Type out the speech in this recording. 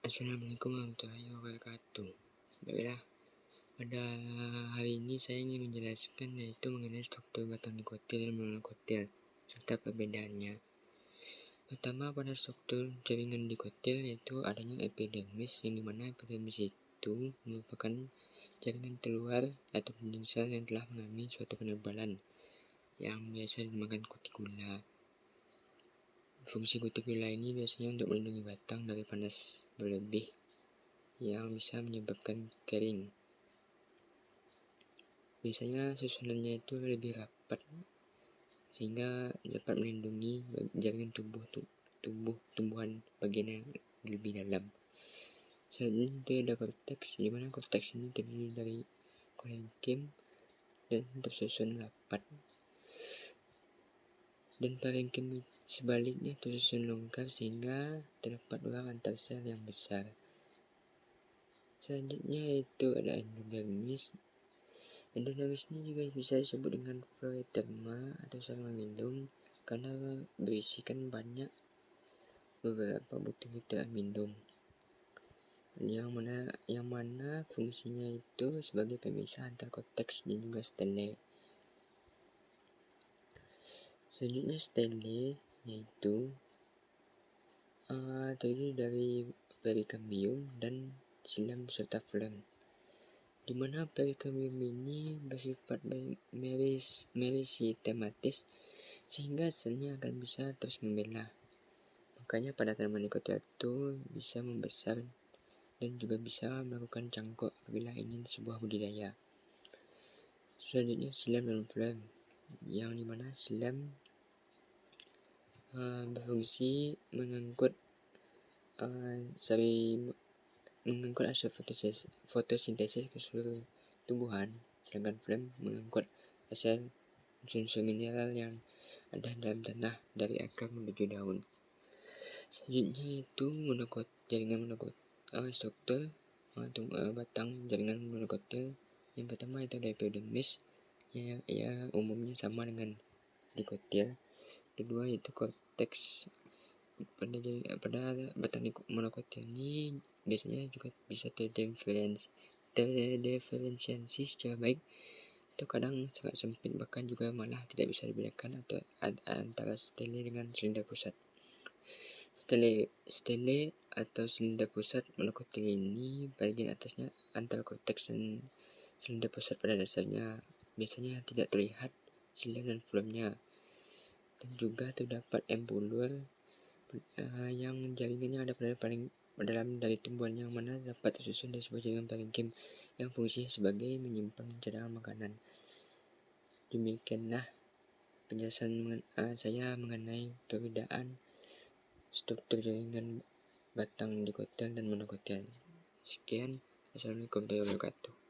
Assalamualaikum warahmatullahi wabarakatuh. Baiklah, pada hari ini saya ingin menjelaskan yaitu mengenai struktur batang dikotil dan monokotil serta perbedaannya. Pertama, pada struktur jaringan dikotil yaitu adanya epidermis, yang dimana epidermis itu merupakan jaringan terluar atau dinding sel yang telah mengalami suatu penebalan yang biasa dinamakan kutikula. Fungsi kutikula ini biasanya untuk melindungi batang dari panas berlebih yang bisa menyebabkan kering. Biasanya susunannya itu lebih rapat sehingga dapat melindungi jaringan tumbuhan bagian yang lebih dalam. Selanjutnya itu ada korteks, di mana korteks ini terdiri dari parenkim dan tersusun rapat, dan parenkim sebaliknya tersusun longgar sehingga terdapat ruang antar sel yang besar. Selanjutnya itu ada endodermis. Endodermis ini juga bisa disebut dengan floeterma atau sarang amilum karena berisikan banyak beberapa butir-butir amilum yang mana fungsinya itu sebagai pemisah antar korteks dan juga stele. Selanjutnya stele yaitu terdiri dari perikambium dan silam serta flem, di mana perikambium ini bersifat merisitematis sehingga selnya akan bisa terus membelah. Makanya pada tanaman dikotil itu bisa membesar dan juga bisa melakukan cangkok apabila ingin sebuah budidaya. Selanjutnya silam dan flem, yang dimana silam berfungsi mengangkut hasil fotosintesis ke seluruh tumbuhan, sedangkan flem mengangkut hasil unsur mineral yang ada dalam tanah dari akar menuju daun. Selanjutnya itu jaringan monokotil, struktur batang jaringan monokotil. Yang pertama itu ada epidermis, ya umumnya sama dengan dikotil. Kedua itu korteks. Pada batang monokotil ini biasanya juga bisa terdiferensiasi secara baik atau kadang sangat sempit, bahkan juga malah tidak bisa dibedakan atau antara stele dengan silinder pusat. Stele atau silinder pusat monokotil ini bagian atasnya antara korteks dan silinder pusat pada dasarnya biasanya tidak terlihat silam dan flemnya, dan juga terdapat embulur yang jaringannya ada pada paling dalam dari tumbuhan, yang mana dapat tersusun dari sebuah jaringan parenkim yang fungsinya sebagai menyimpan cadangan makanan. Demikianlah penjelasan saya mengenai perbedaan struktur jaringan batang dikotil dan monokotil. Sekian, assalamualaikum warahmatullahi wabarakatuh.